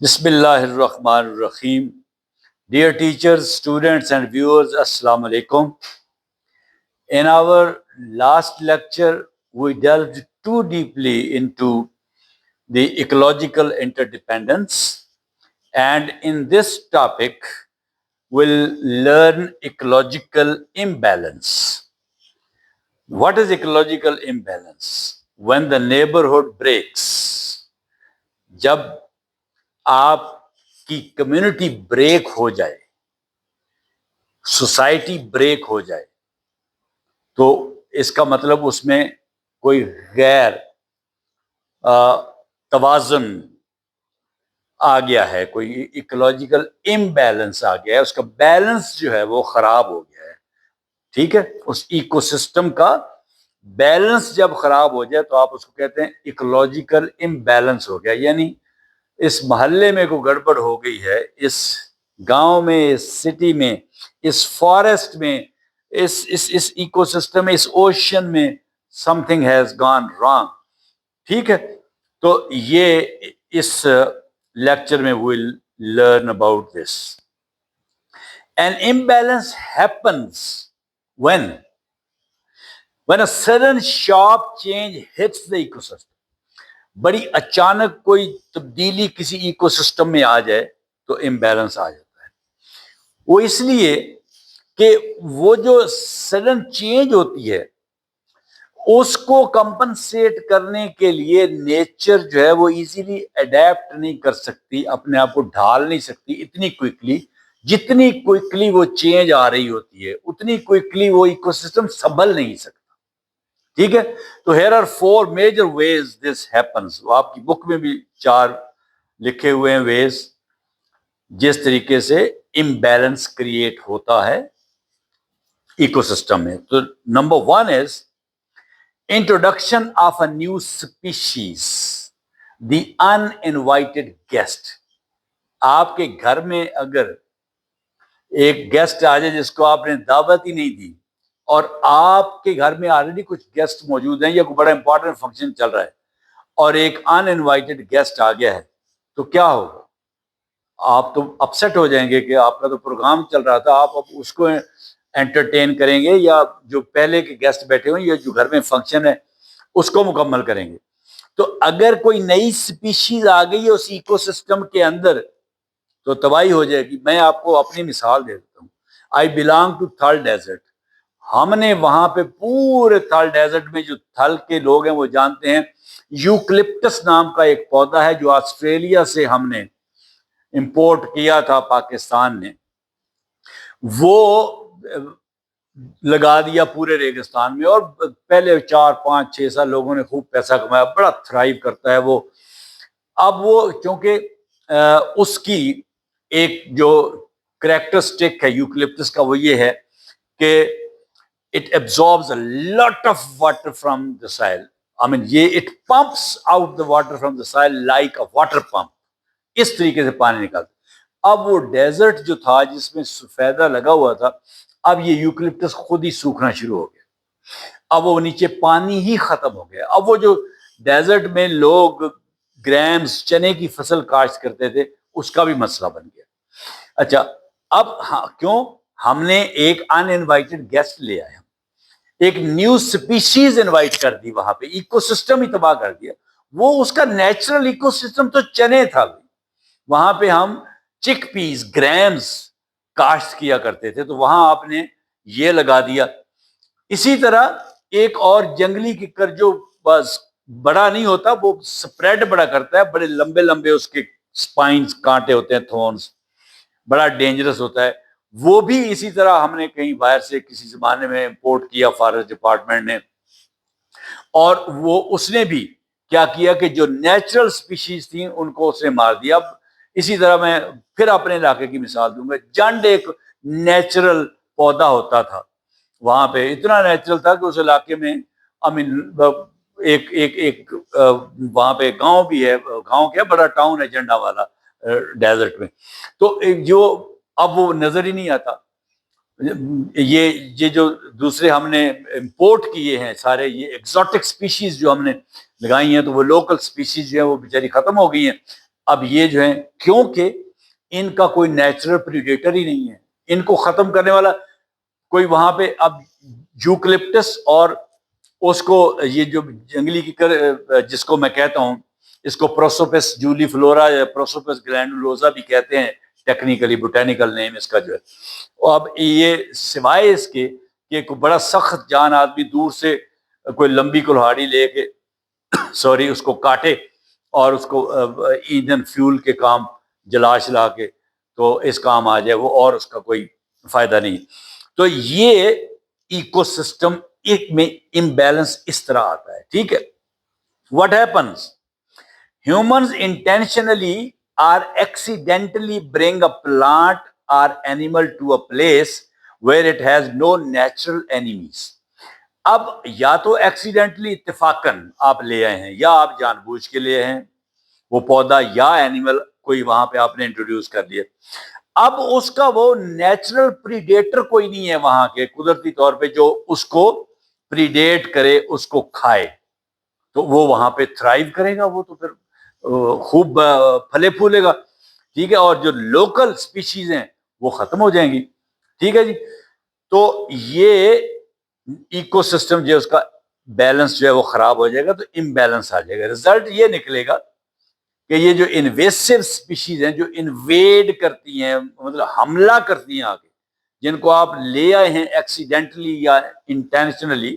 Bismillah ar-Rahman ar-Rahim. Dear teachers, students and viewers, Assalamu alaikum. In our last lecture, we delved too deeply into the ecological interdependence. And in this topic, we'll learn ecological imbalance. What is ecological imbalance? When the neighborhood breaks. جب آپ کی community break ہو جائے، society break ہو جائے، تو اس کا مطلب اس میں کوئی غیر توازن آ گیا ہے، کوئی ایکولوجیکل امبیلنس آ گیا ہے، اس کا بیلنس جو ہے وہ خراب ہو گیا ہے. ٹھیک ہے، اس ایکو سسٹم کا بیلنس جب خراب ہو جائے تو آپ اس کو کہتے ہیں ایکولوجیکل امبیلنس ہو گیا. یعنی اس محلے میں کوئی گڑبڑ ہو گئی ہے، اس گاؤں میں، اس سٹی میں، اس فارسٹ میں، اس ایکو سسٹم میں، اس اوشن میں something has gone wrong. ٹھیک ہے، تو یہ اس لیکچر میں we'll learn about this. An imbalance happens when a sudden sharp change hits the ecosystem. بڑی اچانک کوئی تبدیلی کسی ایکو سسٹم میں آ جائے تو امبیلنس آ جاتا ہے. وہ اس لیے کہ وہ جو سڈن چینج ہوتی ہے اس کو کمپنسیٹ کرنے کے لیے نیچر جو ہے وہ ایزیلی اڈیپٹ نہیں کر سکتی، اپنے آپ کو ڈھال نہیں سکتی اتنی کوئکلی. جتنی کوئکلی وہ چینج آ رہی ہوتی ہے اتنی کوئکلی وہ ایکو سسٹم سنبھل نہیں سکتا. ٹھیک ہے، تو here are 4 major ways this happens. وہ آپ کی بک میں بھی 4 لکھے ہوئے ہیں ways جس طریقے سے امبیلنس کریٹ ہوتا ہے ایکو سسٹم میں. تو number 1 is introduction of a new species, the uninvited guest. آپ کے گھر میں اگر ایک گیسٹ آ جائے جس کو آپ نے دعوت ہی نہیں دی اور آپ کے گھر میں آلریڈی کچھ گیسٹ موجود ہیں یا کوئی بڑا امپورٹنٹ فنکشن چل رہا ہے اور ایک ان انوائٹڈ گیسٹ آ گیا ہے تو کیا ہوگا؟ آپ تو اپسیٹ ہو جائیں گے کہ آپ کا تو پروگرام چل رہا تھا، آپ اب اس کو انٹرٹین کریں گے یا جو پہلے کے گیسٹ بیٹھے ہوئے یا جو گھر میں فنکشن ہے اس کو مکمل کریں گے. تو اگر کوئی نئی سپیشیز آ گئی ہے اس ایکو سسٹم کے اندر تو تباہی ہو جائے گی. میں آپ کو اپنی مثال دے دیتا ہوں. I belong to Thal desert. ہم نے وہاں پہ پورے تھل ڈیزرٹ میں جو تھل کے لوگ ہیں وہ جانتے ہیں یوکلپٹس نام کا ایک پودا ہے جو آسٹریلیا سے ہم نے امپورٹ کیا تھا پاکستان نے. وہ لگا دیا پورے ریگستان میں اور پہلے 4 5 6 سال لوگوں نے خوب پیسہ کمایا، بڑا تھرائیو کرتا ہے وہ. اب وہ چونکہ اس کی ایک جو کریکٹرسٹک ہے یوکلپٹس کا وہ یہ ہے کہ it absorbs a lot of water from the soil. I mean it pumps out the water from the soil like a water pump. اس طریقے سے پانی نکالتا. اب وہ ڈیزرٹ جو تھا جس میں سفیدہ لگا ہوا تھا، اب یہ یوکلپٹس خود ہی سوکھنا شروع ہو گیا. اب وہ نیچے پانی ہی ختم ہو گیا. اب وہ جو ڈیزرٹ میں لوگ گرامز چنے کی فصل کاشت کرتے تھے اس کا بھی مسئلہ بن گیا. اچھا، اب کیوں؟ ہم نے ایک ان انوائٹڈ گیسٹ لے آیا، ایک نیو سپیشیز انوائٹ کر دی، وہاں پہ ایکو سسٹم ہی تباہ کر دیا. وہ اس کا نیچرل ایکو سسٹم تو چنے تھا، وہاں پہ ہم چک پیز گرامز کاشت کیا کرتے تھے، تو وہاں آپ نے یہ لگا دیا. اسی طرح ایک اور جنگلی ککر جو بس بڑا نہیں ہوتا، وہ سپریڈ بڑا کرتا ہے، بڑے لمبے لمبے اس کے سپائنز کانٹے ہوتے ہیں، تھورنز، بڑا ڈینجرس ہوتا ہے. وہ بھی اسی طرح ہم نے کہیں باہر سے کسی زمانے میں امپورٹ کیا فارسٹ ڈپارٹمنٹ نے، اور وہ اس نے بھی کیا کیا کہ جو نیچرل سپیشیز تھیں ان کو اس نے مار دیا. اب اسی طرح میں پھر اپنے علاقے کی مثال دوں گا. جنڈ ایک نیچرل پودا ہوتا تھا، وہاں پہ اتنا نیچرل تھا کہ اس علاقے میں ایک وہاں پہ گاؤں بھی ہے، گاؤں کیا بڑا ٹاؤن ہے جنڈا والا ڈیزرٹ میں. تو جو اب وہ نظر ہی نہیں آتا. یہ جو دوسرے ہم نے امپورٹ کیے ہیں سارے یہ ایکزوٹک سپیشیز جو ہم نے لگائی ہیں، تو وہ لوکل سپیشیز جو ہیں وہ بیچاری ختم ہو گئی ہیں. اب یہ جو ہیں کیونکہ ان کا کوئی نیچرل پریڈیٹر ہی نہیں ہے، ان کو ختم کرنے والا کوئی وہاں پہ اب یوکلپٹس اور اس کو یہ جو جنگلی کیکر جس کو میں کہتا ہوں اس کو پروسوپس جولی فلورا یا پروسوپس گلینڈولوزا بھی کہتے ہیں ٹیکنیکلی، بوٹینیکل نیم اس کا جو ہے. اب یہ سوائے اس کے کہ کوئی بڑا سخت جان آدمی دور سے کوئی لمبی کلہاڑی لے کے سوری اس کو کاٹے اور اس کو ایندھن فیول کے کام جلا شلا کے تو اس کام آ جائے وہ، اور اس کا کوئی فائدہ نہیں. تو یہ ایکو سسٹم ایک میں امبیلنس اس طرح آتا ہے. ٹھیک ہے. What happens? Humans intentionally or accidentally bring a plant or animal to a place where it has no natural enemies. اب یا تو ایکسیڈنٹلی اتفاقاً آپ لے آئے ہیں یا آپ جان بوجھ کے لے آئے ہیں وہ پودا یا اینیمل کوئی وہاں پہ آپ نے انٹروڈیوس کر دیا. اب اس کا وہ نیچرل پریڈیٹر کوئی نہیں ہے وہاں کے قدرتی طور پہ جو اس کو پریڈیٹ کرے اس کو کھائے تو وہ وہاں پہ تھرائیو کرے گا، وہ تو پھر خوب پھلے پھولے گا. ٹھیک ہے. اور جو لوکل سپیشیز ہیں وہ ختم ہو جائیں گی. ٹھیک ہے جی. تو یہ ایکو سسٹم جو اس کا بیلنس جو ہے وہ خراب ہو جائے گا، تو امبیلنس آ جائے گا. رزلٹ یہ نکلے گا کہ یہ جو انویسو سپیشیز ہیں جو انویڈ کرتی ہیں مطلب حملہ کرتی ہیں آگے، جن کو آپ لے آئے ہیں ایکسیڈنٹلی یا intentionally,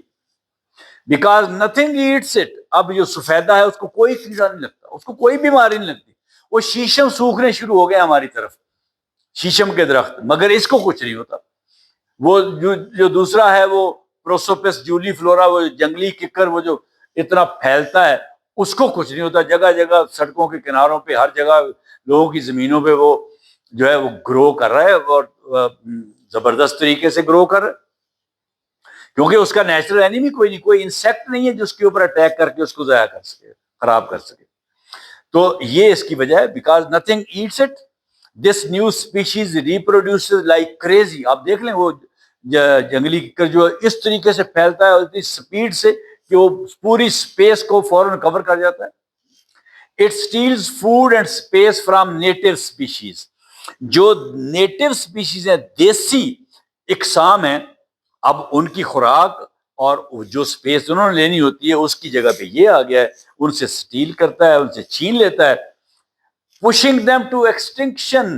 because nothing eats it. اب جو سفیدہ ہے اس کو کوئی کیڑا نہیں لگتا، اس کو کوئی بیماری نہیں لگتی. وہ شیشم سوکھنے شروع ہو گئے ہماری طرف، شیشم کے درخت، مگر اس کو کچھ نہیں ہوتا. وہ جو دوسرا ہے وہ پروسوپس جولی فلورا، وہ جنگلی ککر وہ جو اتنا پھیلتا ہے اس کو کچھ نہیں ہوتا. جگہ جگہ سڑکوں کے کناروں پہ ہر جگہ لوگوں کی زمینوں پہ وہ جو ہے وہ گرو کر رہا ہے اور زبردست طریقے سے گرو کر رہا ہے، کیونکہ اس کا نیچرل اینیمی کوئی نہیں، کوئی انسیکٹ نہیں ہے جو اس کے اوپر اٹیک کر کے اس کو ضائع کر سکے، خراب کر سکے. تو یہ اس کی وجہ ہے، because nothing eats it. This new species reproduces like crazy. آپ دیکھ لیں وہ جنگلی ککر جو اس طریقے سے پھیلتا ہے اتنی سپیڈ سے کہ وہ پوری اسپیس کو فوراً کور کر جاتا ہے. It steals food and space from native species. جو نیٹو اسپیشیز ہیں، دیسی اقسام ہیں، اب ان کی خوراک اور جو اسپیس انہوں نے لینی ہوتی ہے اس کی جگہ پہ یہ آ گیا ہے، ان سے اسٹیل کرتا ہے، ان سے چھین لیتا ہے. pushing them to extinction.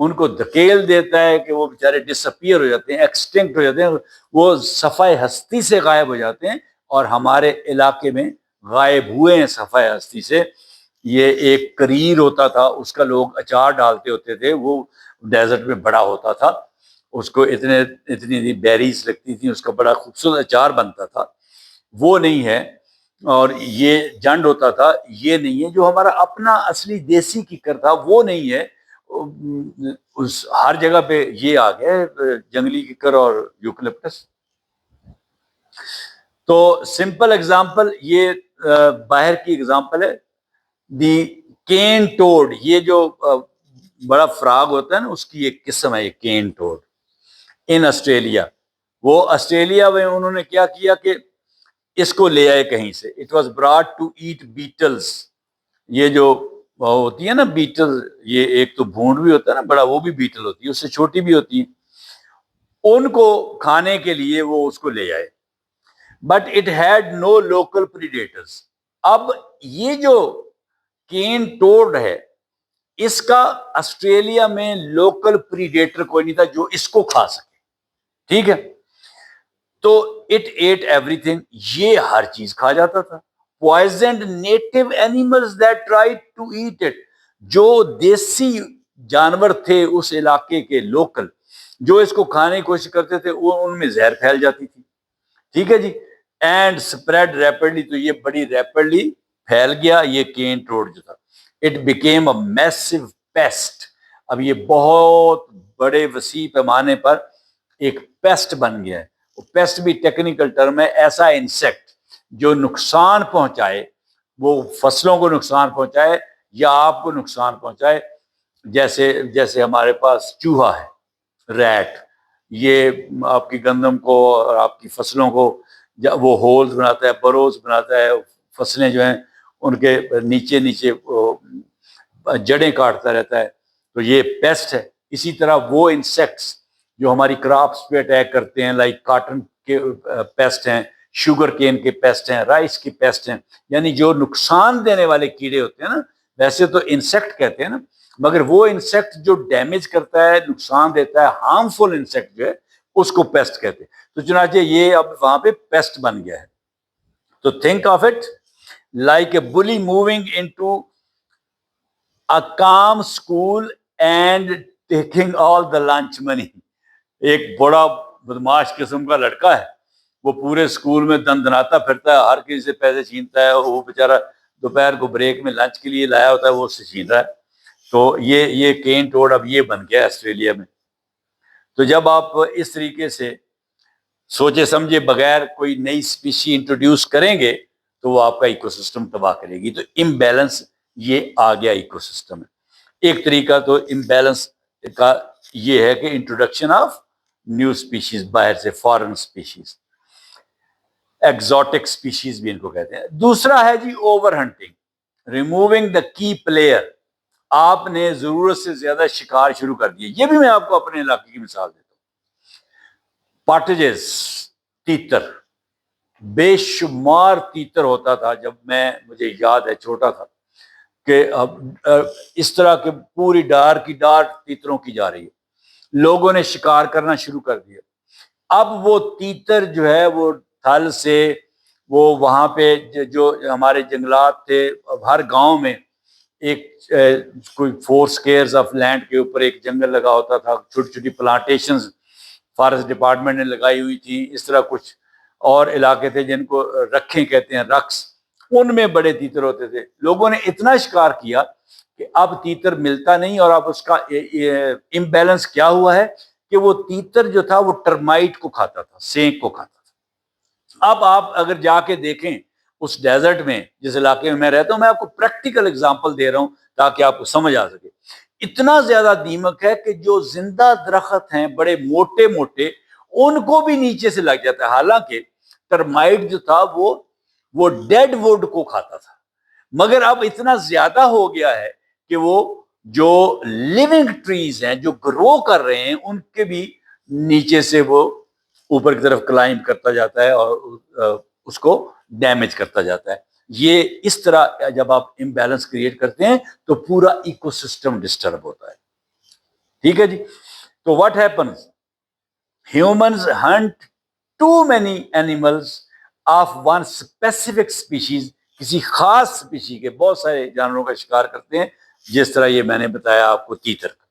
ان کو دھکیل دیتا ہے کہ وہ بیچارے ڈس اپیئر ہو جاتے ہیں، ایکسٹنکٹ ہو جاتے ہیں، وہ صفحہ ہستی سے غائب ہو جاتے ہیں. اور ہمارے علاقے میں غائب ہوئے ہیں صفحہ ہستی سے. یہ ایک کریر ہوتا تھا، اس کا لوگ اچار ڈالتے ہوتے تھے، وہ ڈیزرٹ میں بڑا ہوتا تھا، اس کو اتنی بیریز لگتی تھیں، اس کا بڑا خوبصورت اچار بنتا تھا. وہ نہیں ہے. اور یہ جنڈ ہوتا تھا، یہ نہیں ہے. جو ہمارا اپنا اصلی دیسی ککر تھا وہ نہیں ہے. اس ہر جگہ پہ یہ آ گیا جنگلی ککر اور یوکلپٹس. تو سمپل اگزامپل یہ باہر کی اگزامپل ہے. دی کین ٹوڈ، یہ جو بڑا فراگ ہوتا ہے نا، اس کی ایک قسم ہے یہ کین ٹوڈ ان آسٹریلیا. وہ آسٹریلیا میں انہوں نے کیا کیا کہ اس کو لے آئے کہیں سے. It was brought to eat beetles. یہ جو ہوتی ہے نا بیٹل، یہ ایک تو بھونڈ بھی ہوتا ہے نا بڑا، وہ بھی بیٹل ہوتی ہے، اس سے چھوٹی بھی ہوتی ہے. ان کو کھانے کے لیے وہ اس کو لے آئے. But it had no local predators. اب یہ جو کین ٹوڈ ہے اس کا آسٹریلیا میں لوکل پریڈیٹر کوئی نہیں تھا جو اس کو کھا سکے. ٹھیک ہے. تو اٹ ایٹ ایوری تھنگ، یہ ہر چیز کھا جاتا تھا. poisoned native animals that tried to eat it. جو دیسی جانور تھے اس علاقے کے لوکل جو اس کو کھانے کی کوشش کرتے تھے وہ ان میں زہر پھیل جاتی تھی. ٹھیک ہے جی. اینڈ اسپریڈ ریپڈلی، تو یہ بڑی ریپڈلی پھیل گیا یہ کین ٹوڈ جو تھا. It became a massive pest. اب یہ بہت بڑے وسیع پیمانے پر ایک پیسٹ بن گیا ہے. وہ پیسٹ بھی ٹیکنیکل ٹرم ہے، ایسا انسیکٹ جو نقصان پہنچائے، وہ فصلوں کو نقصان پہنچائے یا آپ کو نقصان پہنچائے. جیسے ہمارے پاس چوہا ہے، ریٹ، یہ آپ کی گندم کو اور آپ کی فصلوں کو وہ ہولز بناتا ہے، بروز بناتا ہے. فصلیں جو ہیں ان کے نیچے جڑیں کاٹتا رہتا ہے، تو یہ پیسٹ ہے. اسی طرح وہ انسیکٹس جو ہماری کراپس پہ اٹیک کرتے ہیں، لائک کاٹن کے پیسٹ ہیں، شوگر کین کے پیسٹ ہیں، رائس کے پیسٹ ہیں، یعنی جو نقصان دینے والے کیڑے ہوتے ہیں نا، ویسے تو انسیکٹ کہتے ہیں نا، مگر وہ انسیکٹ جو ڈیمیج کرتا ہے، نقصان دیتا ہے، ہارمفل انسیکٹ جو ہے اس کو پیسٹ کہتے ہیں. تو چنانچہ یہ اب وہاں پہ پیسٹ بن گیا ہے. تو think of it like a bully moving into a calm school and taking all the lunch money. ایک بڑا بدماش قسم کا لڑکا ہے، وہ پورے اسکول میں دن دناتا پھرتا ہے، ہر کسی سے پیسے چھینتا ہے، وہ بیچارہ دوپہر کو بریک میں لنچ کے لیے لایا ہوتا ہے وہ اس سے چھین رہا ہے. تو یہ کین ٹوڈ اب یہ بن گیا آسٹریلیا میں. تو جب آپ اس طریقے سے سوچے سمجھے بغیر کوئی نئی اسپیشی انٹروڈیوس کریں گے تو وہ آپ کا ایکو سسٹم تباہ کرے گی. تو امبیلنس یہ آ گیا ایکو سسٹم میں. ایک طریقہ تو امبیلنس کا یہ ہے کہ انٹروڈکشن آف نیو اسپیشیز، باہر سے فارن اسپیشیز، ایگزوٹک اسپیشیز بھی ان کو کہتے ہیں. دوسرا ہے G over hunting, removing the کی پلیئر. آپ نے ضرورت سے زیادہ شکار شروع کر دیے. یہ بھی میں آپ کو اپنے علاقے کی مثال دیتا ہوں. پارٹیجز، تیتر، بے شمار تیتر ہوتا تھا جب مجھے یاد ہے چھوٹا تھا، کہ اب اس طرح کے پوری ڈار کی ڈار تیتروں کی جا رہی ہے. لوگوں نے شکار کرنا شروع کر دیا. اب وہ تیتر جو ہے وہ تھل سے، وہ وہاں پہ جو ہمارے جنگلات تھے، اب ہر گاؤں میں ایک کوئی 4 squares آف لینڈ کے اوپر ایک جنگل لگا ہوتا تھا. چھوٹی چھوٹی پلانٹیشنز فارسٹ ڈپارٹمنٹ نے لگائی ہوئی تھی. اس طرح کچھ اور علاقے تھے جن کو رکھیں کہتے ہیں، رقص، ان میں بڑے تیتر ہوتے تھے. لوگوں نے اتنا شکار کیا کہ اب تیتر ملتا نہیں. اور اب اس کا امبیلنس کیا ہوا ہے کہ وہ تیتر جو تھا وہ ٹرمائٹ کو کھاتا تھا، سینک کو کھاتا تھا. اب آپ اگر جا کے دیکھیں اس ڈیزرٹ میں جس علاقے میں رہتا ہوں، میں آپ کو پریکٹیکل اگزامپل دے رہا ہوں تاکہ آپ کو سمجھ آ سکے. اتنا زیادہ دیمک ہے کہ جو زندہ درخت ہیں بڑے موٹے موٹے، ان کو بھی نیچے سے لگ جاتا ہے. حالانکہ ٹرمائٹ جو تھا وہ ڈیڈ ووڈ کو کھاتا تھا، مگر اب اتنا زیادہ ہو گیا ہے کہ وہ جو لیونگ ٹریز ہیں جو گرو کر رہے ہیں ان کے بھی نیچے سے وہ اوپر کی طرف کلائم کرتا جاتا ہے اور اس کو ڈیمیج کرتا جاتا ہے. یہ اس طرح جب آپ امبیلنس کریٹ کرتے ہیں تو پورا ایکو سسٹم ڈسٹرب ہوتا ہے. ٹھیک ہے جی. تو what happens, humans hunt too many animals of one specific species. کسی خاص اسپیشی کے بہت سارے جانوروں کا شکار کرتے ہیں، جس طرح یہ میں نے بتایا آپ کو تیتر کا.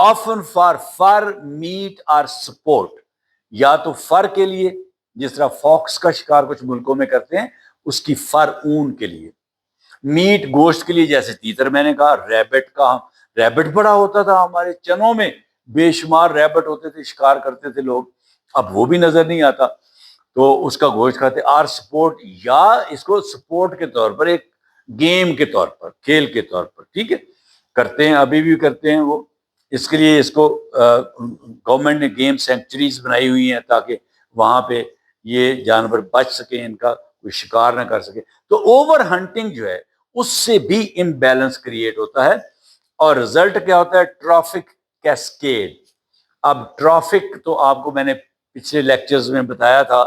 آفن فار فر، میٹ اور سپورٹ. یا تو فر کے لیے، جس طرح فاکس کا شکار کچھ ملکوں میں کرتے ہیں، اس کی فر اون کے لیے. میٹ گوشت کے لیے جیسے تیتر میں نے کہا. ریبٹ کا، ریبٹ بڑا ہوتا تھا ہمارے چنوں میں، بے شمار ریبٹ ہوتے تھے، شکار کرتے تھے لوگ. اب وہ بھی نظر نہیں آتا تو اس کا گوشت کھاتے. آر سپورٹ، یا اس کو سپورٹ کے طور پر، ایک گیم کے طور پر، کھیل کے طور پر، ٹھیک ہے، کرتے ہیں، ابھی بھی کرتے ہیں وہ. اس کے لیے اس کو گورنمنٹ نے گیم سینکچریز بنائی ہوئی ہیں تاکہ وہاں پہ یہ جانور بچ سکیں، ان کا کوئی شکار نہ کر سکے. تو اوور ہنٹنگ جو ہے اس سے بھی امبیلنس کریٹ ہوتا ہے. اور رزلٹ کیا ہوتا ہے؟ Traffic cascade. اب ٹرافک تو آپ کو میں نے پچھلے لیکچرز میں بتایا تھا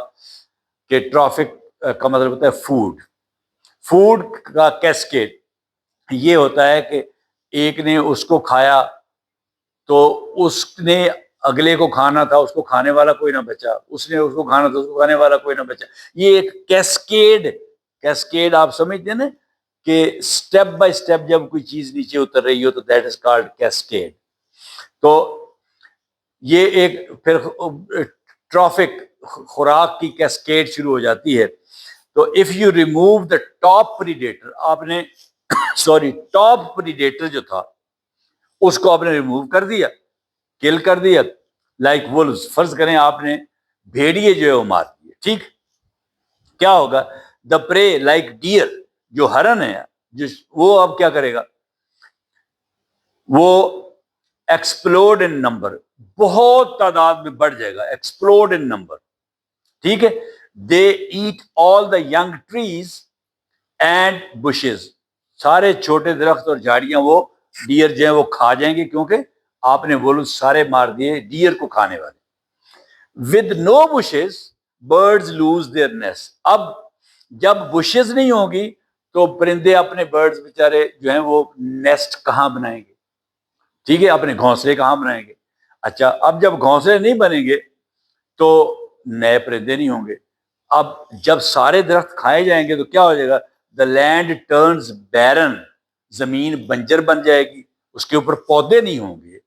کہ ٹرافک کا مطلب ہوتا ہے فوڈ. فوڈ کا کیسکیڈ یہ ہوتا ہے کہ ایک نے اس کو کھایا تو اس نے اگلے کو کھانا تھا، اس کو کھانے والا کوئی نہ بچا، اس نے اس کو کھانا تھا، اس کو کھانے والا کوئی نہ بچا. یہ ایک کیسکیڈ آپ سمجھتے ہیں نا کہ سٹیپ بائی سٹیپ جب کوئی چیز نیچے اتر رہی ہو تو دیٹ از کالڈ کیسکیڈ. تو یہ ایک پھر ٹرافک، خوراک کی کیسکیڈ شروع ہو جاتی ہے. تو if you remove the top predator, آپ نے ٹاپ پریڈیٹر جو تھا اس کو آپ نے ریموو کر دیا، کل کر دیا. لائک وولز، فرض کریں آپ نے بھیڑیے جو ہے وہ مار دیے، ٹھیک، کیا ہوگا؟ دا پرے لائک ڈیئر، جو ہرن ہے وہ اب کیا کرے گا؟ وہ ایکسپلوڈ ان نمبر، بہت تعداد میں بڑھ جائے گا، ایکسپلوڈ ان نمبر. ٹھیک ہے. They eat all the young trees and bushes. سارے چھوٹے درخت اور جھاڑیاں وہ ڈیئر جو ہیں وہ کھا جائیں گے، کیونکہ آپ نے وہ سارے مار دیے ڈیئر کو کھانے والے. With no bushes birds lose their nest. اب جب بشز نہیں ہوں گی تو پرندے اپنے برڈز بیچارے جو ہیں وہ نیسٹ کہاں بنائیں گے؟ ٹھیک ہے، اپنے گھونسلے کہاں بنائیں گے؟ اچھا، اب جب گھونسلے نہیں بنیں گے تو نئے پرندے نہیں ہوں گے. اب جب سارے درخت کھائے جائیں گے تو کیا ہو جائے گا؟ دا لینڈ ٹرنز بیرن. زمین بنجر بن جائے گی، اس کے اوپر پودے نہیں ہوں گے،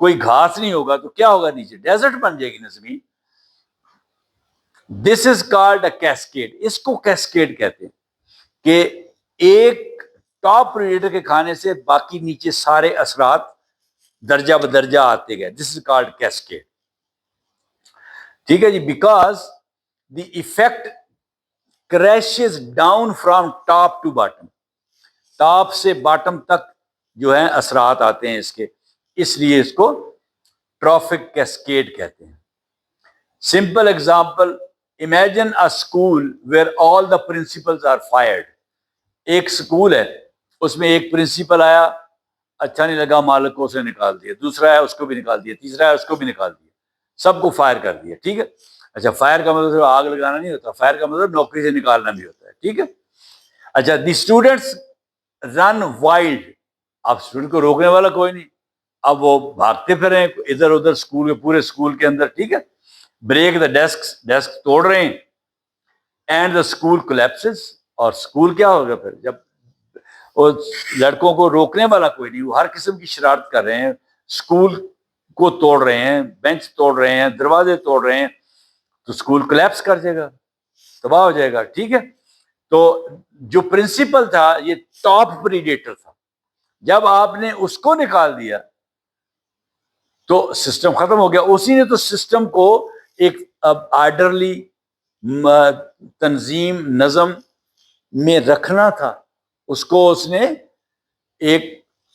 کوئی گھاس نہیں ہوگا، تو کیا ہوگا؟ نیچے ڈیزرٹ بن جائے گی نا زمین. دس از کالڈ اے کیسکیڈ. اس کو کیسکیڈ کہتے ہیں کہ ایک ٹاپ پریڈیٹر کے کھانے سے باقی نیچے سارے اثرات درجہ بدرجہ آتے گئے. This is called cascade. ٹھیک ہے جی. Because the effect crashes down from top to bottom. Top سے باٹم تک جو ہے اثرات آتے ہیں اس کے، اس لیے اس کو ٹرافک کیسکیڈ کہتے ہیں. Simple example, imagine a school where all the principals are fired. ایک اسکول ہے، اس میں ایک پرنسپل آیا، اچھا نہیں لگا، مالک کو اسے نکال دیا. دوسرا ہے، اس کو بھی نکال دیا. تیسرا ہے، اس کو بھی نکال دیا. سب کو فائر کر دیا. ٹھیک ہے. اچھا، فائر کا مطلب آگ لگانا نہیں ہوتا، فائر کا مطلب نوکری سے نکالنا بھی ہوتا ہے. ٹھیک ہے. اچھا، دی اسٹوڈنٹس رن وائلڈ. اب اسٹوڈنٹ کو روکنے والا کوئی نہیں، اب وہ بھاگتے پھرے ادھر ادھر اسکول کے، پورے اسکول کے اندر. ٹھیک ہے. بریک دا ڈیسک توڑ رہے ہیں. And the school collapses. اور اسکول کیا ہوگا پھر جب وہ لڑکوں کو روکنے والا کوئی نہیں، وہ ہر قسم کی شرارت کر رہے ہیں، اسکول کو توڑ رہے ہیں، بینچ توڑ رہے ہیں، دروازے توڑ رہے ہیں، تو اسکول کولیپس کر جائے گا، تباہ ہو جائے گا. ٹھیک ہے. تو جو پرنسپل تھا یہ ٹاپ پریڈیٹر تھا، جب آپ نے اس کو نکال دیا تو سسٹم ختم ہو گیا. اسی نے تو سسٹم کو ایک آرڈرلی تنظیم نظم میں رکھنا تھا، اس کو اس نے ایک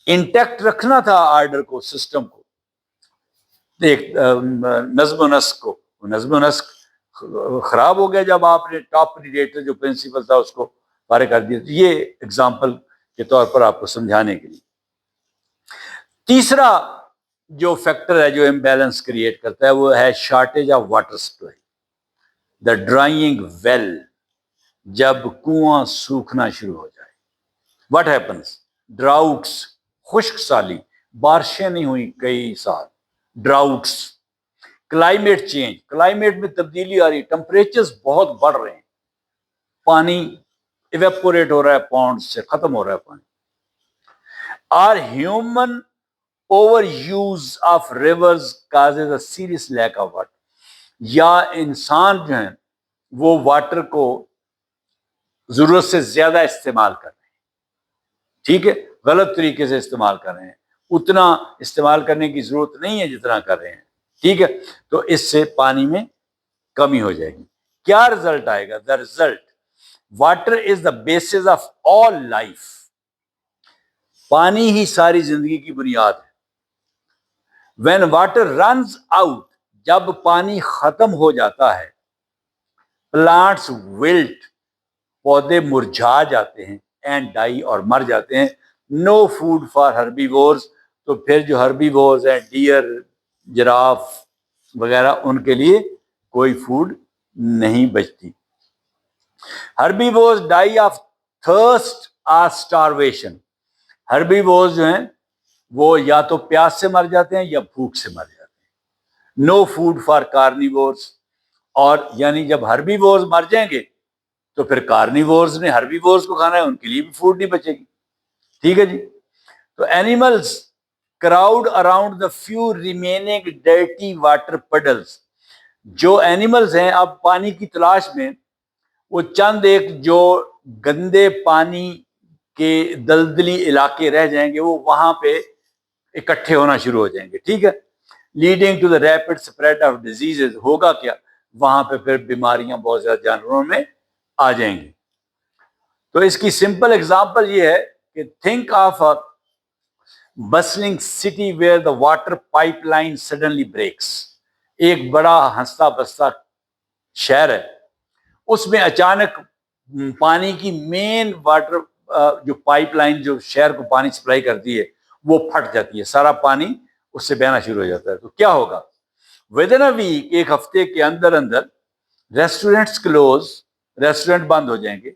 انٹیکٹ رکھنا تھا، آرڈر کو، سسٹم کو، ایک نظم و نسق کو. نظم و نسق خراب ہو گیا جب آپ نے ٹاپ پریڈیٹر جو پرنسپل تھا اس کو فارغ کر دیا. یہ ایگزامپل کے طور پر آپ کو سمجھانے کے لیے. تیسرا جو فیکٹر ہے جو امبیلنس کریٹ کرتا ہے وہ ہے shortage of water supply. The drying well. جب کنواں سوکھنا شروع ہو جائے، واٹ ہیپنس؟ ڈراؤٹس، خشک سالی، بارشیں نہیں ہوئی کئی سال، ڈراؤٹس. کلائمیٹ چینج، کلائمیٹ میں تبدیلی آ رہی، ٹمپریچرز بہت بڑھ رہے ہیں، پانی ایویپوریٹ ہو رہا ہے، پونڈ سے ختم ہو رہا ہے پانی. Our human overuse of rivers causes a serious lack of water. یا انسان جو ہیں وہ واٹر کو ضرورت سے زیادہ استعمال کر رہے ہیں. ٹھیک ہے. غلط طریقے سے استعمال کر رہے ہیں، اتنا استعمال کرنے کی ضرورت نہیں ہے جتنا کر رہے ہیں. ٹھیک ہے. تو اس سے پانی میں کمی ہو جائے گی. کیا رزلٹ آئے گا؟ The result, water is the basis of all life. پانی ہی ساری زندگی کی بنیاد ہے. وین واٹر رنز آؤٹ، جب پانی ختم ہو جاتا ہے، پلانٹس ولٹ، پودے مرجھا جاتے ہیں، اینڈ ڈائی، اور مر جاتے ہیں. نو فوڈ فار ہربیورز. تو پھر جو ہربیورز ہیں، ڈیئر، جراف وغیرہ، ان کے لیے کوئی فوڈ نہیں بچتی. ہربیورز ڈائی آف تھرسٹ اور سٹارویشن. ہربیورز جو ہیں وہ یا تو پیاس سے مر جاتے ہیں یا بھوک سے مر جاتے ہیں. نو فوڈ فار کارنیورز. اور یعنی جب ہربیورز مر جائیں گے تو پھر کارنیورز نے ہربیورز کو کھانا ہے، ان کے لیے بھی فوڈ نہیں بچے گی. ٹھیک ہے جی. تو animals crowd around the few remaining dirty water puddles. جو اینیملز ہیں اب پانی کی تلاش میں، وہ چند ایک جو گندے پانی کے دلدلی علاقے رہ جائیں گے، وہ وہاں پہ اکٹھے ہونا شروع ہو جائیں گے. ٹھیک ہے. Leading to the rapid spread of diseases. ہوگا کیا؟ وہاں پہ پھر بیماریاں بہت زیادہ جانوروں میں آ جائیں گی. تو اس کی سمپل اگزامپل یہ ہے کہ think of a bustling city where the water pipeline suddenly breaks. ایک بڑا ہنستا بستا شہر ہے، اس میں اچانک پانی کی مین واٹر جو پائپ لائن جو شہر کو پانی سپلائی کرتی ہے وہ پھٹ جاتی ہے, سارا پانی اس سے بہنا شروع ہو جاتا ہے. تو کیا ہوگا, ود ان اے ویک, ایک ہفتے کے اندر اندر ریسٹورینٹس کلوز, ریسٹورینٹ بند ہو جائیں گے.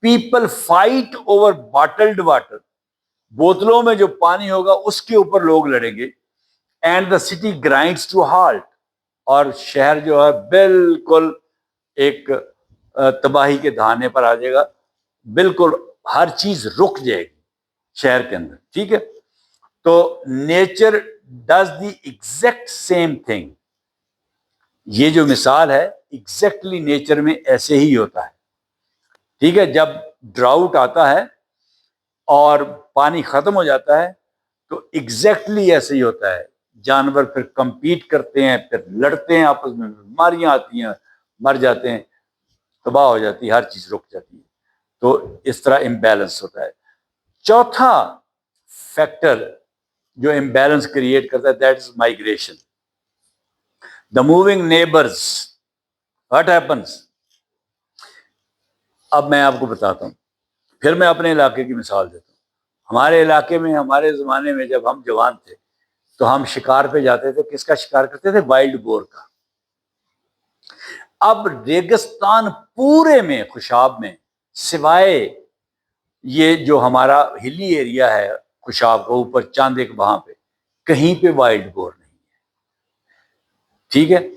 پیپل فائٹ اوور باٹلڈ واٹر, بوتلوں میں جو پانی ہوگا اس کے اوپر لوگ لڑیں گے. And the city grinds to halt, اور شہر جو ہے بالکل ایک تباہی کے دہانے پر آ جائے گا, بالکل ہر چیز رک جائے گی شہر کے اندر. ٹھیک ہے, تو nature does the exact same thing. یہ جو مثال ہے ایگزیکٹلی نیچر میں ایسے ہی ہوتا ہے. ٹھیک ہے, جب ڈراؤٹ آتا ہے اور پانی ختم ہو جاتا ہے تو ایگزیکٹلی ایسے ہی ہوتا ہے. جانور پھر کمپیٹ کرتے ہیں, پھر لڑتے ہیں آپس میں, بیماریاں آتی ہیں, مر جاتے ہیں, تباہ ہو جاتی ہے, ہر چیز رک جاتی ہے. تو اس طرح امبیلنس ہوتا ہے. چوتھا فیکٹر جو امبیلنس کریٹ کرتا ہے that is migration. The moving neighbours, what happens. اب میں آپ کو بتاتا ہوں, پھر میں اپنے علاقے کی مثال دیتا ہوں. ہمارے علاقے میں ہمارے زمانے میں جب ہم جوان تھے تو ہم شکار پہ جاتے تھے. کس کا شکار کرتے تھے؟ وائلڈ بور کا. اب ریگستان پورے میں, خوشاب میں, سوائے یہ جو ہمارا ہلی ایریا ہے خوشاب کا اوپر چاندے کے وہاں پہ, کہیں پہ وائلڈ بور نہیں ہے. ٹھیک ہے,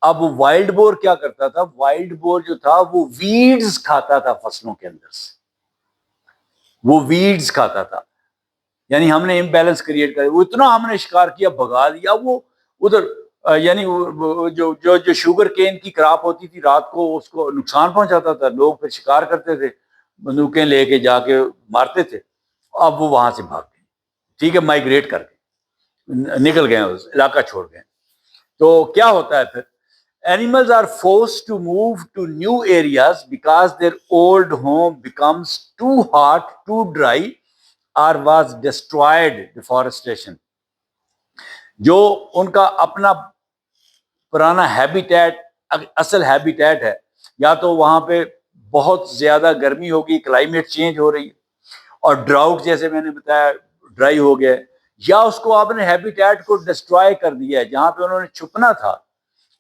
اب وائلڈ بور کیا کرتا تھا؟ وائلڈ بور جو تھا وہ ویڈز کھاتا تھا فصلوں کے اندر سے, وہ ویڈز کھاتا تھا. یعنی ہم نے امبیلنس کریٹ کر, وہ اتنا ہم نے شکار کیا, بھگا دیا. وہ ادھر یعنی جو جو جو شوگر کین کی کراپ ہوتی تھی رات کو, اس کو نقصان پہنچاتا تھا. لوگ پھر شکار کرتے تھے, بندوقیں لے کے جا کے مارتے تھے. اب وہ وہاں سے بھاگ گئے. ٹھیک ہے, مائگریٹ کر کے نکل گئے, اس علاقہ چھوڑ گئے. تو کیا ہوتا ہے پھر؟ Animals are forced to move to new areas because their old home becomes too hot, too dry, or was destroyed. Deforestation. جو ان کا اپنا پرانا ہیبیٹیٹ, اصل ہیبیٹیٹ ہے, یا تو وہاں پہ بہت زیادہ گرمی ہوگی, کلائمیٹ چینج ہو رہی ہے, اور ڈراؤٹ جیسے میں نے بتایا ڈرائی ہو گیا, یا اس کو آپ نے ہیبیٹیٹ کو ڈسٹرائے کر دیا ہے, جہاں پہ انہوں نے چھپنا تھا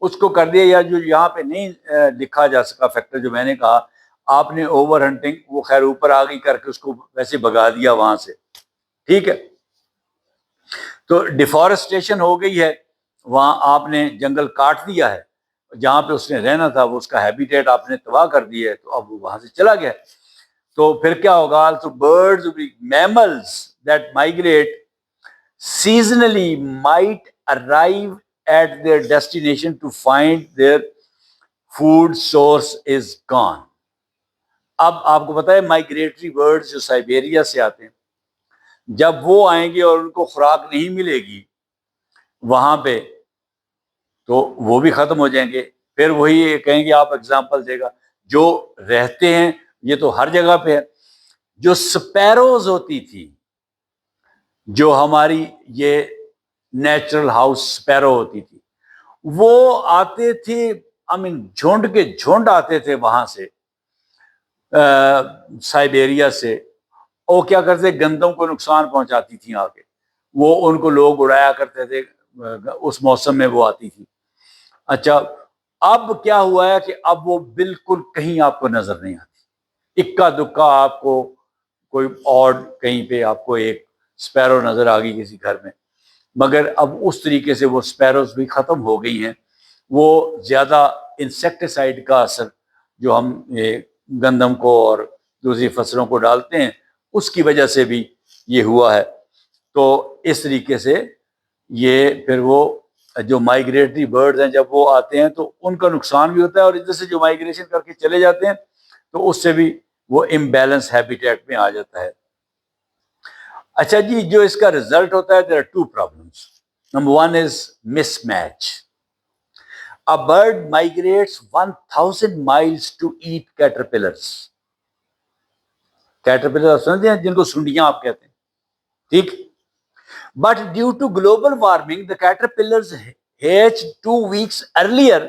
اس کو کر دیا. یا جو یہاں پہ نہیں لکھا جا سکا فیکٹر جو میں نے کہا, آپ نے اوور ہنٹنگ, وہ خیر اوپر آ گئی کر کے اس کو ویسے بھگا دیا وہاں سے. ٹھیک ہے, تو ڈیفارسٹیشن ہو گئی ہے, وہاں آپ نے جنگل کاٹ دیا ہے, جہاں پہ اس نے رہنا تھا وہ اس کا ہیبیٹیٹ آپ نے تباہ کر دیا ہے, تو اب وہ وہاں سے چلا گیا. تو پھر کیا ہوگا؟ تو birds, mammals that migrate seasonally might arrive at their destination to find their food source is gone. اب آپ کو پتا ہے مائگریٹری برڈز جو سائبیریا سے آتے ہیں, جب وہ آئیں گے اور ان کو خوراک نہیں ملے گی وہاں پہ, تو وہ بھی ختم ہو جائیں گے. پھر وہی کہیں گے, آپ اگزامپل دے گا, جو رہتے ہیں یہ تو ہر جگہ پہ ہے. جو سپیروز ہوتی تھی, جو ہماری یہ نیچرل ہاؤس سپیرو ہوتی تھی, وہ آتے تھے, جھنڈ کے جھنڈ آتے تھے وہاں سے, سائبیریا سے. وہ کیا کرتے؟ گندم کو نقصان پہنچاتی تھیں آ کے, وہ ان کو لوگ اڑایا کرتے تھے, اس موسم میں وہ آتی تھی. اچھا, اب کیا ہوا ہے کہ اب وہ بالکل کہیں آپ کو نظر نہیں آتی. اکا دکا آپ کو کوئی اور کہیں پہ آپ کو ایک سپیرو نظر آ گئی کسی گھر میں, مگر اب اس طریقے سے وہ سپیروز بھی ختم ہو گئی ہیں. وہ زیادہ انسیکٹیسائڈ کا اثر جو ہم گندم کو اور دوسری فصلوں کو ڈالتے ہیں اس کی وجہ سے بھی یہ ہوا ہے. تو اس طریقے سے یہ پھر وہ جو مائگریٹری برڈز ہیں جب وہ آتے ہیں تو ان کا نقصان بھی ہوتا ہے, اور ادھر سے جو مائگریشن کر کے چلے جاتے ہیں تو اس سے بھی وہ امبیلنس ہیبیٹیٹ میں آ جاتا ہے. اچھا جی, جو اس کا رزلٹ ہوتا ہے, there are two problems. Number one is mismatch. A bird migrates 1000 miles to eat caterpillars. Caterpillars سمجھتے ہیں, جن کو سنڈیاں آپ کہتے ہیں, ٹھیک. But due to global warming, the caterpillars hatch 2 weeks earlier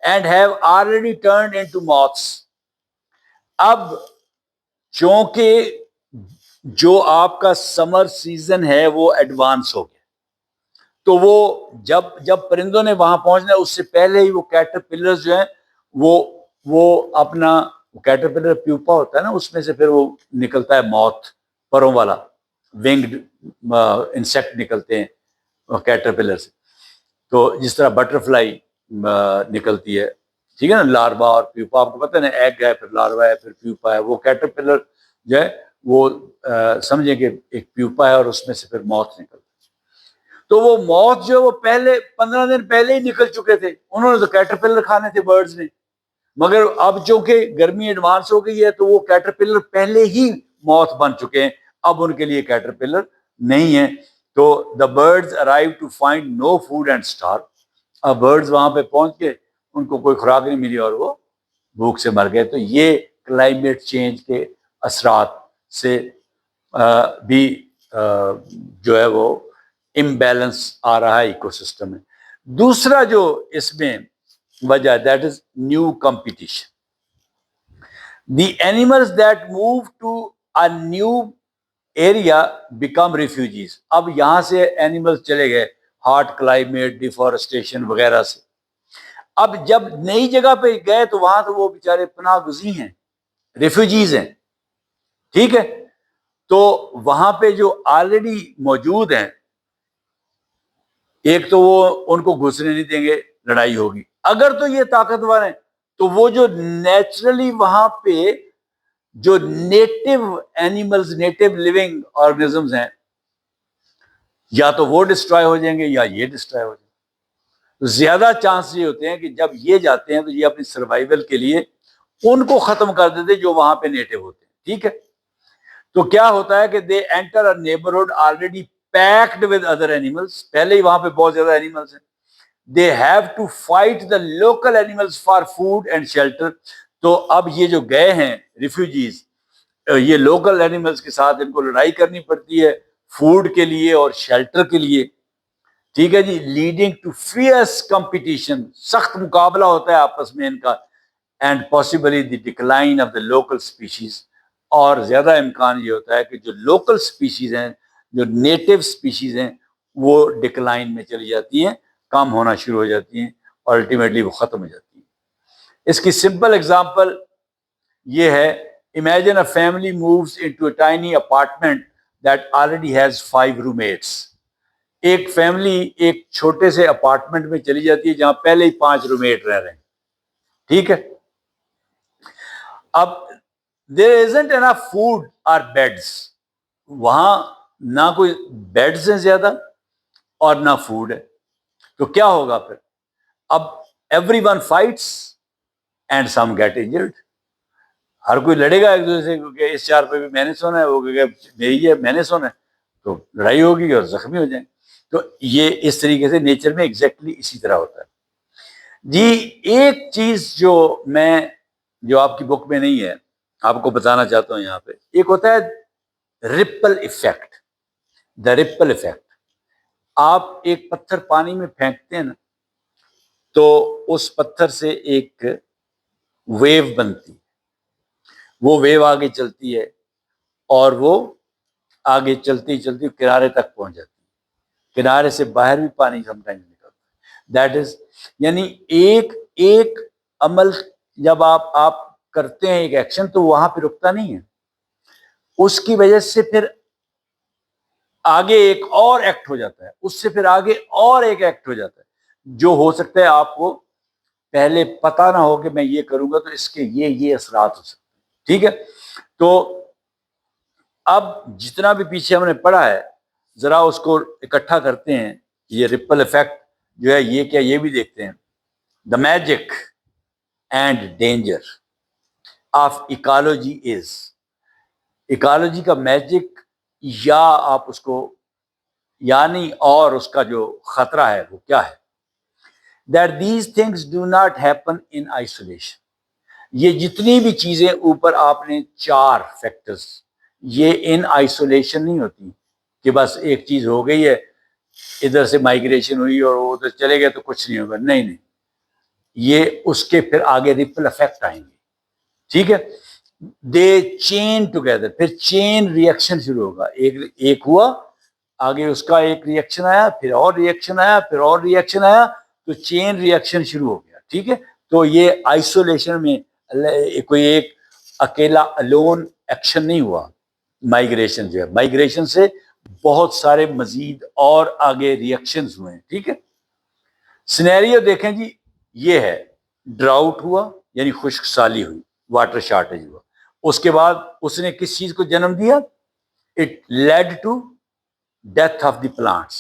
and have already turned into moths. اب چونکہ جو آپ کا سمر سیزن ہے وہ ایڈوانس ہو گیا، تو وہ جب پرندوں نے وہاں پہنچنا ہے اس سے پہلے ہی وہ کیٹرپلر جو ہیں وہ اپنا کیٹرپلر پیوپا ہوتا ہے نا، اس میں سے پھر وہ نکلتا ہے موتھ، پروں والا ونگڈ انسیکٹ نکلتے ہیں کیٹرپلر سے، تو جس طرح بٹر فلائی نکلتی ہے، ٹھیک ہے نا، لاروا اور پیوپا، آپ کو پتہ ہے نا، ایگ ہے پھر لاروا ہے پھر پیوپا ہے، وہ کیٹرپلر جو ہے وہ سمجھیں کہ ایک پیوپا ہے اور اس میں سے پھر موتھ نکلتا ہے، تو وہ موتھ جو وہ پہلے 15 دن پہلے ہی نکل چکے تھے، انہوں نے تو کیٹرپلر کھانے تھے برڈز نے، مگر اب چونکہ گرمی ایڈوانس ہو گئی ہے تو وہ کیٹرپلر پہلے ہی موتھ بن چکے ہیں، اب ان کے لیے کیٹرپلر نہیں ہے، تو the birds arrive to find no food and starve, اب برڈز وہاں پہ پہنچ کے ان کو کوئی خوراک نہیں ملی اور وہ بھوک سے مر گئے۔ تو یہ کلائمیٹ چینج کے اثرات سے بھی جو ہے وہ امبیلنس آ رہا ہے ایکو سسٹم میں۔ دوسرا جو اس میں وجہ ہے that is new competition, the animals that move to a new area become refugees, اب یہاں سے اینیملز چلے گئے ہاٹ کلائمیٹ، ڈیفارسٹیشن وغیرہ سے، اب جب نئی جگہ پہ گئے تو وہاں تو وہ بیچارے پناہ گزین ہیں، ریفیوجیز ہیں، ٹھیک ہے، تو وہاں پہ جو آلریڈی موجود ہیں، ایک تو وہ ان کو گھسنے نہیں دیں گے، لڑائی ہوگی، اگر تو یہ طاقتور ہیں تو وہ جو نیچرلی وہاں پہ جو native animals, native living organisms ہیں، یا تو وہ ڈسٹرائے ہو جائیں گے یا یہ ڈسٹرائے ہو جائیں گے، تو زیادہ چانس یہ ہوتے ہیں کہ جب یہ جاتے ہیں تو یہ اپنی سروائیول کے لیے ان کو ختم کر دیتے جو وہاں پہ نیٹو ہوتے ہیں، ٹھیک ہے، تو کیا ہوتا ہے کہ they enter a neighbourhood already packed with other animals, پہلے ہی وہاں پہ بہت زیادہ اینیملز ہیں، they have to fight the local animals for food and shelter, تو اب یہ جو گئے ہیں ریفیوجیز، یہ لوکل اینیملز کے ساتھ ان کو لڑائی کرنی پڑتی ہے فوڈ کے لیے اور شیلٹر کے لیے، ٹھیک ہے جی، لیڈنگ ٹو فیئرس کمپٹیشن، سخت مقابلہ ہوتا ہے آپس میں ان کا، and possibly the decline of the local species, اور زیادہ امکان یہ ہوتا ہے کہ جو لوکل اسپیشیز ہیں، جو نیٹو اسپیشیز ہیں، وہ ڈکلائن میں چلی جاتی ہیں، کم ہونا شروع ہو جاتی ہیں، اور الٹیمیٹلی وہ ختم ہو جاتی ہیں۔ اس کی سمپل اگزامپل یہ ہے، imagine a family moves into a tiny apartment that already has 5 roommates, ایک فیملی ایک چھوٹے سے اپارٹمنٹ میں چلی جاتی ہے جہاں پہلے ہی 5 روم میٹ رہ رہے ہیں، ٹھیک ہے، اب there isn't enough food or beds، وہاں نہ کوئی بیڈز ہیں زیادہ اور نہ فوڈ ہے، تو کیا ہوگا پھر؟ اب everyone fights and some get injured, ہر کوئی لڑے گا ایک دوسرے سے، کیونکہ اس چار پہ بھی میں نے سونا ہے، وہ کہ میری ہے میں نے سونا ہے، تو لڑائی ہوگی اور زخمی ہو جائیں، تو یہ اس طریقے سے نیچر میں ایگزیکٹلی اسی طرح ہوتا ہے جی۔ ایک چیز جو آپ کی بک میں نہیں ہے، آپ کو بتانا چاہتا ہوں یہاں پہ، ایک ہوتا ہے رپل ایفیکٹ، دا رپل ایفیکٹ، آپ ایک پتھر پانی میں پھینکتے ہیں نا، تو اس پتھر سے ایک ویو بنتی، وہ ویو آگے چلتی ہے اور وہ آگے چلتی چلتی کنارے تک پہنچ جاتی ہے، کنارے سے باہر بھی پانی سم ٹائم نکلتا ہے، دیٹ از، یعنی ایک عمل جب آپ کرتے ہیں ایک ایکشن تو وہاں پہ رکتا نہیں ہے، اس کی وجہ سے پھر آگے ایک اور ایکٹ ہو جاتا ہے، اس سے پھر آگے اور ایک ایکٹ ہو جاتا ہے، جو ہو سکتا ہے آپ کو پہلے پتہ نہ ہو کہ میں یہ کروں گا تو اس کے یہ اثرات ہو سکتے ہیں، ٹھیک ہے، تو اب جتنا بھی پیچھے ہم نے پڑھا ہے ذرا اس کو اکٹھا کرتے ہیں، یہ رپل ایفیکٹ جو ہے یہ کیا، یہ بھی دیکھتے ہیں، the magic and danger of ecology is, ecology کا میجک یا آپ اس کو یعنی اور اس کا جو خطرہ ہے وہ کیا ہے، that these things do not happen in isolation، یہ جتنی بھی چیزیں اوپر آپ نے 4 فیکٹرز، یہ ان آئسولیشن نہیں ہوتی کہ بس ایک چیز ہو گئی ہے، ادھر سے مائگریشن ہوئی اور وہ ادھر چلے گئے تو کچھ نہیں ہوگا، نہیں، یہ اس کے پھر آگے ریپل افیکٹ آئیں گے، ٹھیک ہے، دے چین ٹوگیدر، پھر چین ریئیکشن شروع ہوگا، ایک ہوا، آگے اس کا ایک ریئیکشن آیا، پھر اور ریئیکشن آیا، پھر اور ریئیکشن آیا، تو چین ریئیکشن شروع ہو گیا. ٹھیک ہے، تو یہ آئسولیشن میں کوئی ایک اکیلا الون ایکشن نہیں ہوا. مائگریشن جو ہے، مائگریشن سے بہت سارے مزید اور آگے ریئیکشنز ہوئے ہیں. ٹھیک ہے، سینیریو دیکھیں جی، یہ ہے ڈراؤٹ ہوا یعنی خشک سالی ہوئی، واٹر شارٹیج ہوا. اس کے بعد اس نے کس چیز کو جنم دیا؟ It led to death of the plants.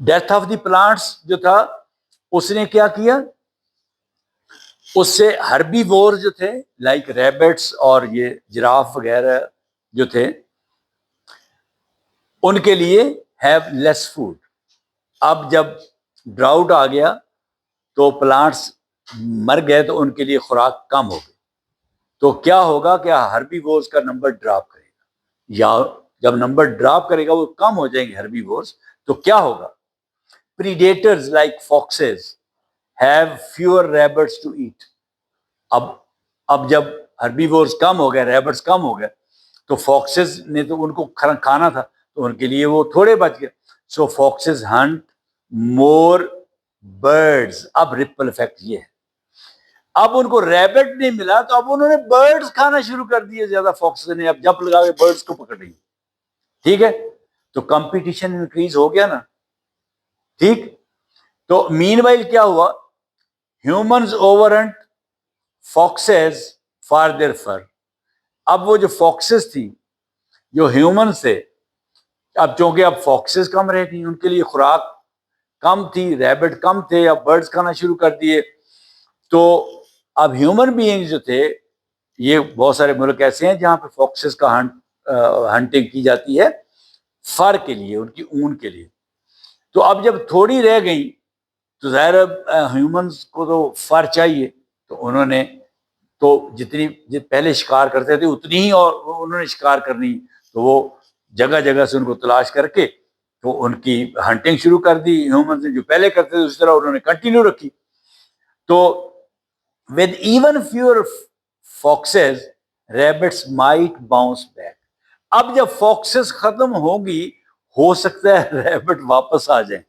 Death of the plants جو تھا، اس نے کیا کیا؟ اس سے ہربی وور جو تھے لائک ریبٹس اور یہ جراف وغیرہ جو تھے، ان کے لیے ہیو لیس فوڈ. اب جب ڈراؤٹ آ گیا تو پلانٹس مر گئے، تو ان کے لیے خوراک کم ہو گئی. تو کیا ہوگا کہ ہربی وورز کا نمبر ڈراپ کرے گا، یا جب نمبر ڈراپ کرے گا وہ کم ہو جائیں گے ہربی وورز، تو کیا ہوگا؟ Predators like foxes have fewer rabbits to eat. اب جب ہربی وورز کم ہو گئے، ریبٹس کم ہو گئے، تو فاکسز نے تو ان کو کھانا تھا، تو ان کے لیے وہ تھوڑے بچ گئے. سو فاکسز ہنٹ مور برڈز. اب ریپل افیکٹ یہ ہے، اب ان کو ریبٹ نہیں ملا تو اب انہوں نے برڈز کھانا شروع کر دیے زیادہ. فاکسز نے اب جب لگا کے برڈز کو پکڑ لی. ٹھیک ہے، تو کمپٹیشن انکریز ہو گیا نا. ٹھیک، تو مین وائل کیا ہوا؟ ہیومنز اووررنٹ فاکسز فار دیئر فر. اب وہ جو فاکسز تھی، جو ہیومن سے، اب چونکہ اب فاکسز کم رہی تھی، ان کے لیے خوراک کم تھی، ریبٹ کم تھے، اب برڈز کھانا شروع کر دیے. تو اب ہیومن بینگ جو تھے، یہ بہت سارے ملک ایسے ہیں جہاں پہ فاکسز کا ہنٹنگ کی جاتی ہے فر کے لیے، ان کی اون کے لیے. تو اب جب تھوڑی رہ گئی تو ظاہر ہیومنز کو تو فر چاہیے، تو انہوں نے تو جتنی پہلے شکار کرتے تھے اتنی ہی اور انہوں نے شکار کرنی. تو وہ جگہ جگہ سے ان کو تلاش کر کے تو ان کی ہنٹنگ شروع کر دی. ہیومنز نے جو پہلے کرتے تھے اسی طرح انہوں نے کنٹینیو رکھی. تو with even fewer foxes rabbits might bounce back. اب جب فاکسز ختم ہوگی، ہو سکتا ہے ریبٹ واپس آ جائیں،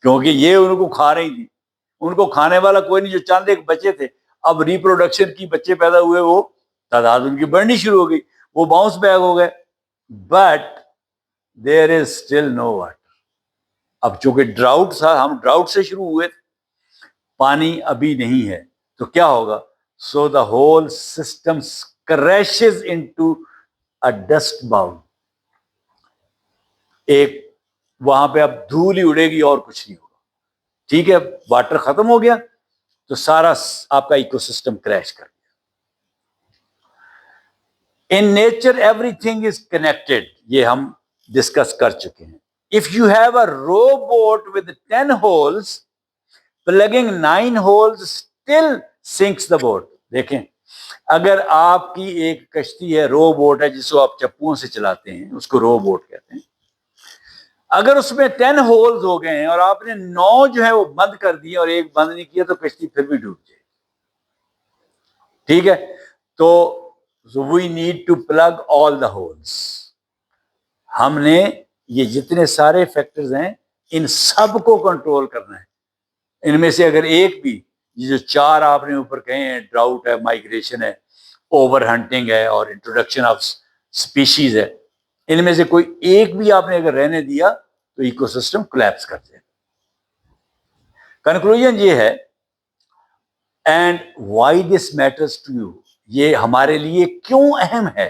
کیونکہ یہ ان کو کھا رہی تھی. ان کو کھانے والا کوئی نہیں، جو چند ایک بچے تھے. اب ریپروڈکشن کی بچے پیدا ہوئے، وہ تعداد ان کی بڑھنی شروع ہو گئی، وہ باؤنس بیک ہو گئے. But there is still no water. اب چونکہ ڈراؤٹ تھا، ہم ڈراؤٹ سے شروع ہوئے، پانی ابھی نہیں ہے، تو کیا ہوگا؟ So the whole system crashes into a dust bowl. ایک وہاں پہ اب دھول ہی اڑے گی اور کچھ نہیں ہوگا. ٹھیک ہے، واٹر ختم ہو گیا تو سارا آپ کا ایکو سسٹم کریش کر گیا. In nature everything is connected, یہ ہم ڈسکس کر چکے ہیں. If you have a rowboat with 10 holes, plugging 9 holes still sinks the boat. دیکھیں، اگر آپ کی ایک کشتی ہے، رو بوٹ ہے، جس کو آپ چپوؤں سے چلاتے ہیں، اس کو رو بوٹ کہتے ہیں. اگر اس میں 10 ہولز ہو گئے ہیں اور آپ نے 9 جو ہے وہ بند کر دیے اور ایک بند نہیں کیا، تو کشتی پھر بھی ڈوب جائے. ٹھیک ہے، تو we need to plug all the holes. ہم نے یہ جتنے سارے فیکٹرز ہیں، ان سب کو کنٹرول کرنا ہے. ان میں سے اگر ایک بھی، یہ جو 4 آپ نے اوپر کہے ہیں، ڈراؤٹ ہے، مائگریشن ہے، اوور ہنٹنگ ہے، اور انٹروڈکشن آف سپیشیز ہے، ان میں سے کوئی ایک بھی آپ نے اگر رہنے دیا تو ایکو سسٹم کولیپس کر جائے. کنکلوژن یہ ہے، and why this matters to you, یہ ہمارے لیے کیوں اہم ہے.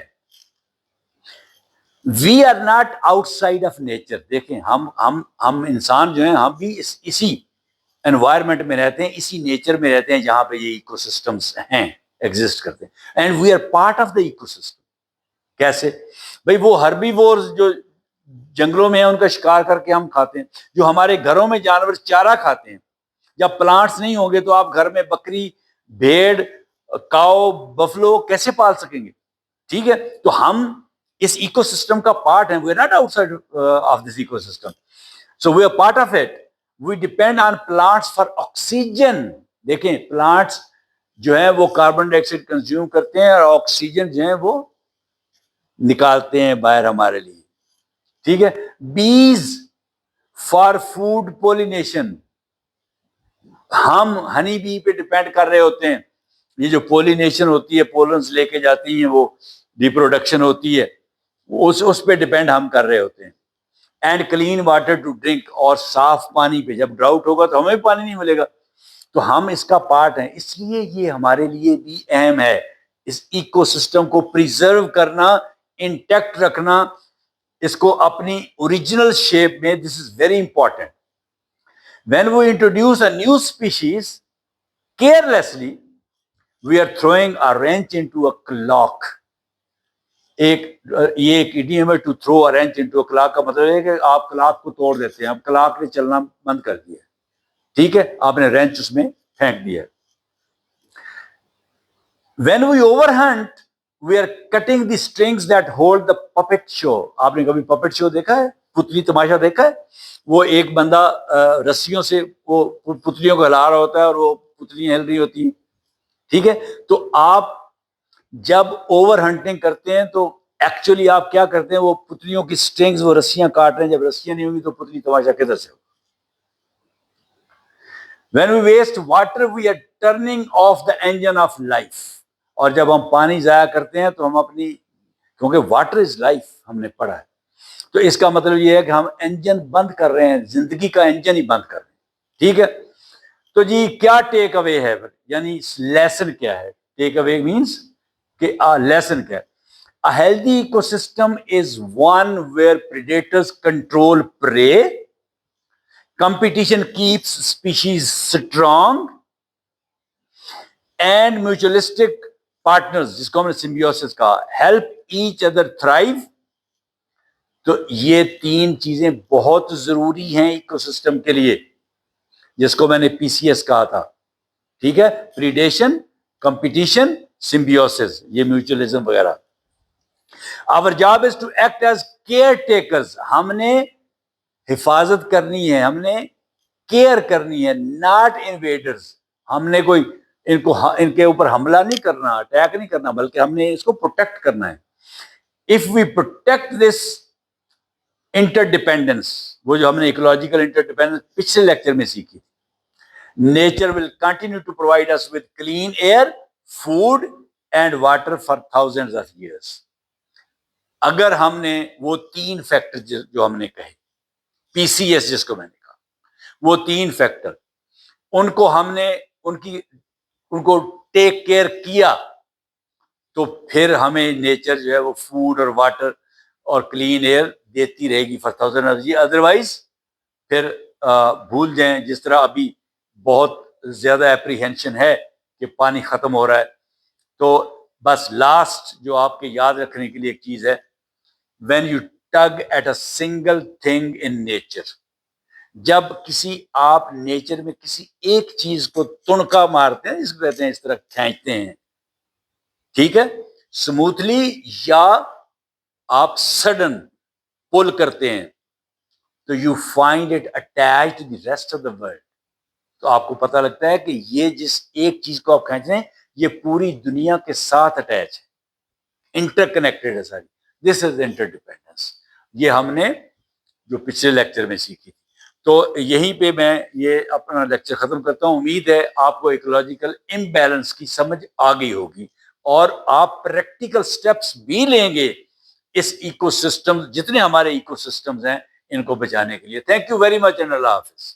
We are not outside of nature. دیکھیں، ہم انسان جو ہیں، ہم بھی اسی انوائرمنٹ میں رہتے ہیں، اسی نیچر میں رہتے ہیں جہاں پہ یہ ایکو سسٹمس ہیں، ایگزسٹ کرتے ہیں. And we are part of the ecosystem. کیسے بھائی؟ وہ ہربی وورز جو جنگلوں میں ہیں، ان کا شکار کر کے ہم کھاتے ہیں. جو ہمارے گھروں میں جانور چارہ کھاتے ہیں، جب پلانٹس نہیں ہوں گے تو آپ گھر میں بکری، بھیڑ، کاؤ، بفلو کیسے پال سکیں گے؟ ٹھیک ہے، تو ہم اس ایکو سسٹم کا پارٹ ہیں. We are not outside of this ecosystem, so we are part of it. We depend on plants for oxygen. دیکھیں، پلانٹس جو ہیں وہ کاربن ڈائی آکسائڈ کنزیوم کرتے ہیں اور آکسیجن جو ہیں وہ نکالتے ہیں باہر ہمارے لیے. ٹھیک ہے. بیز فار فوڈ پولینیشن, ہم ہنی بی پہ ڈپینڈ کر رہے ہوتے ہیں. یہ جو پولینیشن ہوتی ہے, پولنز لے کے جاتی ہیں, وہ ریپروڈکشن ہوتی ہے, اس پہ ڈپینڈ ہم کر رہے ہوتے ہیں. And clean water to drink, اور صاف پانی پہ. جب ڈراؤٹ ہوگا تو ہمیں بھی پانی نہیں ملے گا, تو ہم اس کا پارٹ ہیں. اس لیے یہ ہمارے لیے بھی اہم ہے, اس ایکو سسٹم کو پریزرو کرنا, انٹیکٹ رکھنا, اس کو اپنی اوریجنل شیپ میں. This is very important. When we introduce a new species, carelessly, we are throwing a wrench into a clock. یہ ایک ایڈیم ہے, to throw a wrench into a clock کا مطلب ہے کہ آپ کلاک کو توڑ دیتے ہیں. اب کلاک نے چلنا بند کر دیا, ٹھیک ہے, آپ نے رینچ اس میں پھینک دیا. When we overhunt, we are cutting the strings that hold the puppet show. آپ نے کبھی puppet show دیکھا ہے, پتلی تماشا دیکھا ہے؟ وہ ایک بندہ رسیوں سے وہ پتلیوں کو ہلا رہا ہوتا ہے اور وہ پتلیاں ہل رہی ہوتی ہیں. ٹھیک ہے. تو آپ جب اوور ہنٹنگ کرتے ہیں تو ایکچولی آپ کیا کرتے ہیں, وہ پتلیوں کی سٹرنگز, وہ رسیاں کاٹ رہے ہیں. جب رسیاں نہیں ہوگی تو پتلی تماشا کدھر سے ہوگا؟ When we waste water, we are turning off the engine of life. اور جب ہم پانی ضائع کرتے ہیں تو ہم اپنی, کیونکہ واٹر از لائف ہم نے پڑھا ہے, تو اس کا مطلب یہ ہے کہ ہم انجن بند کر رہے ہیں, زندگی کا انجن ہی بند کر رہے ہیں. ٹھیک ہے. تو جی کیا ٹیک اوے ہے, یعنی لیسن کیا ہے؟ ٹیک اوے مینس کہ لیسن کیا ہے؟ A healthy ecosystem is one where predators control prey, competition keeps species strong, and mutualistic partners, جس کو ہم نے symbiosis کہا, help each other thrive. تو یہ تین چیزیں بہت ضروری ہیں ایکو سسٹم کے لیے, جس کو میں نے پی سی ایس کہا تھا. ٹھیک ہے. پریڈیشن, کمپٹیشن, سمبیوسس, یہ میوچلزم وغیرہ. Our job is to act as caretakers. ہم نے حفاظت کرنی ہے, ہم نے کیئر کرنی ہے, not invaders. ہم نے کوئی ان کے اوپر حملہ نہیں کرنا, اٹیک نہیں کرنا, بلکہ ہم نے اس کو پروٹیکٹ کرنا ہے. If we protect this interdependence, وہ جو ہم نے ایکولوجیکل انٹرڈیپینڈنس پچھلے لیکچر میں سیکھی, nature will continue to provide us with clean air, food and water for thousands of years. اگر ہم نے وہ تین فیکٹر جو ہم نے کہے, پی سی ایس جس کو میں نے کہا, وہ تین فیکٹر, ان کو ہم نے ان کو ٹیک کیئر کیا, تو پھر ہمیں نیچر جو ہے وہ فوڈ اور واٹر اور کلین ایئر دیتی رہے گی فار تھاؤزینڈ ایئرز. ادروائز پھر بھول جائیں, جس طرح ابھی بہت زیادہ اپریہینشن ہے کہ پانی ختم ہو رہا ہے. تو بس لاسٹ جو آپ کے یاد رکھنے کے لیے ایک چیز ہے, when you tug at a single thing in nature, جب کسی آپ نیچر میں کسی ایک چیز کو تنکا مارتے ہیں, اس کو کہتے ہیں اس طرح کھینچتے ہیں, ٹھیک ہے, سموتھلی, یا آپ سڈن پل کرتے ہیں, تو you find it attach to the rest of the world. تو آپ کو پتہ لگتا ہے کہ یہ جس ایک چیز کو آپ کھینچ رہے ہیں یہ پوری دنیا کے ساتھ اٹیچ ہے, انٹر کنیکٹڈ ہے ساری. دس از انٹر ڈیپینڈنس. یہ ہم نے جو پچھلے لیکچر میں سیکھی تھی. تو یہیں پہ میں یہ اپنا لیکچر ختم کرتا ہوں. امید ہے آپ کو ایکولوجیکل امبیلنس کی سمجھ آ گئی ہوگی, اور آپ پریکٹیکل سٹیپس بھی لیں گے اس ایکو سسٹم, جتنے ہمارے ایکو سسٹمز ہیں ان کو بچانے کے لیے. Thank you very much and اللہ حافظ.